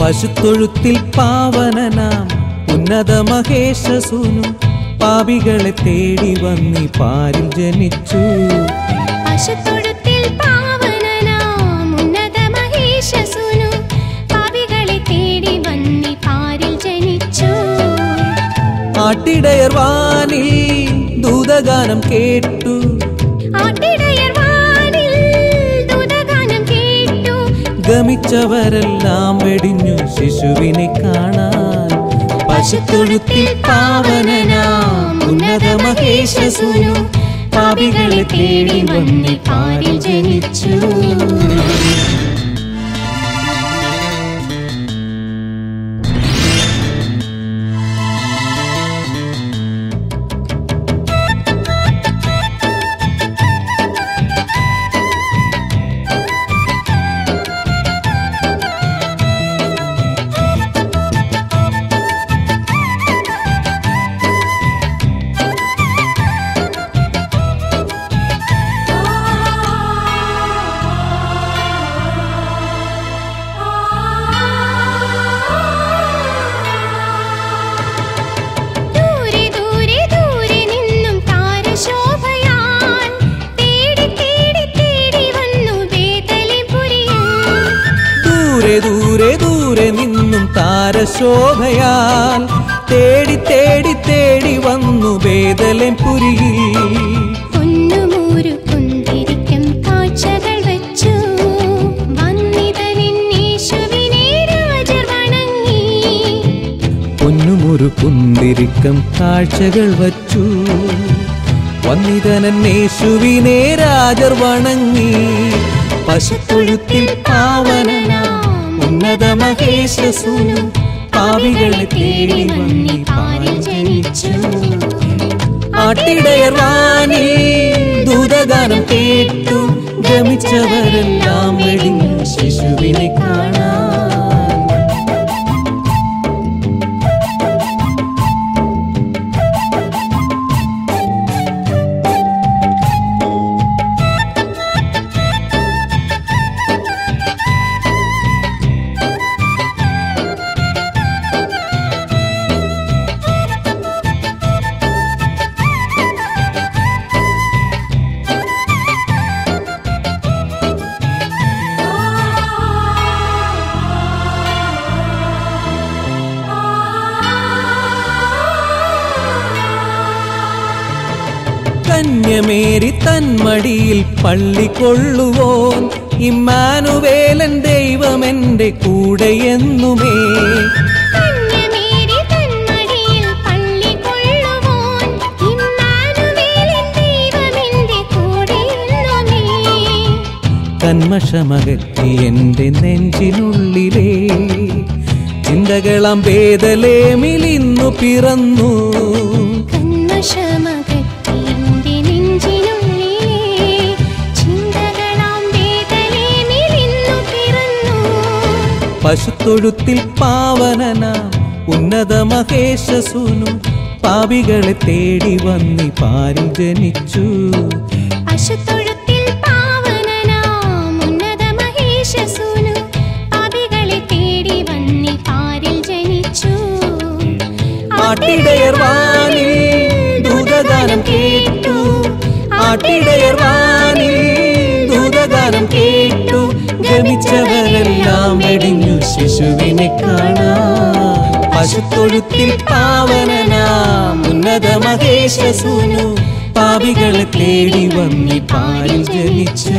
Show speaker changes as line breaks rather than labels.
പശുത്തൊഴുത്തിൽ പാവനനാം ഉന്നത മഹേശസൂനു പാപികളെ തേടി വന്നി പാരിൽ ജനിച്ചു.
പശുത്തൊഴുത്തിൽ പാവനനാം ഉന്നത മഹേശസൂനു പാപികളെ തേടി വന്നി പാരിൽ ജനിച്ചു.
ആട്ടിടയർ വാനിൽ ദൂതഗാനം കേട്ടു, ഗമിച്ചവരെല്ലാം വെടിഞ്ഞു ശിശുവിനെ കാണാൻ. പശുത്തൊഴുത്തിൽ പാവനനാം ഉന്നത മഹേശസൂനു പാപികളെ തേടി വന്നി പാരിൽ ജനിച്ചു. ദൂരെ ദൂരെ നിന്നും താരശോഭയാൽ തേടി തേടി തേടി വന്നു ബേതലേം പുരിയിൽ.
പൊന്നുമൂരു കുന്തിരിക്കം കാഴ്ചകൾ വച്ചു വന്നിതനേശുവിനെ രാജർ വണങ്ങി.
പൊന്നുമൂരു കുന്തിരിക്കം കാഴ്ചകൾ വച്ചു വന്നിതനേശുവിനെ രാജർ വണങ്ങി. പശുത്തൊഴുത്തിൽ പാവനനാം ഉന്നത മഹേശസൂനു പാപികളെ തേടി വന്നി പാരിൽ ജനിച്ചു. ആട്ടിടയർ വാനിൽ ദൂതഗാനം കേട്ടു, ഗമിച്ചവരെല്ലാം വെടിഞ്ഞു ശിശുവിനെ കാണാൻ. കന്യമേരി തന്മടിയിൽ പള്ളി കൊള്ളുവോൻ ഇമ്മാനുവേലൻ ദൈവമെന്റെ കൂടെ എന്നുമേ. കന്മഷമകറ്റി എന്റെ നെഞ്ചിനുള്ളിലെ ചിന്തകളാം ബേതലേമിൽ ഇന്നു പിറന്നു. പശുത്തൊഴുത്തിൽ പാവനനാം ഉന്നത മഹേശസൂനു പാപികളെ തേടി വന്നി പാരിൽ ജനിച്ചു.
പശുത്തൊഴുത്തിൽ പാവനനാം ഉന്നത മഹേശസൂനു പാപികളെ തേടി വന്നി പാരിൽ ജനിച്ചു.
ആട്ടിടയർ വാനിൽ ദൂതഗാനം കേട്ടു, ആട്ടിടയർ വാനിൽ ദൂതഗാനം കേട്ടു, ഗമിച്ചവരെല്ലാം വെടിഞ്ഞു ശിശുവിനെ കാണാൻ. പശുത്തൊഴുത്തിൽ പാവനനാം ഉന്നത മഹേശസൂനു പാപികളെ തേടി വന്നി പാരിൽ ജനിച്ചു.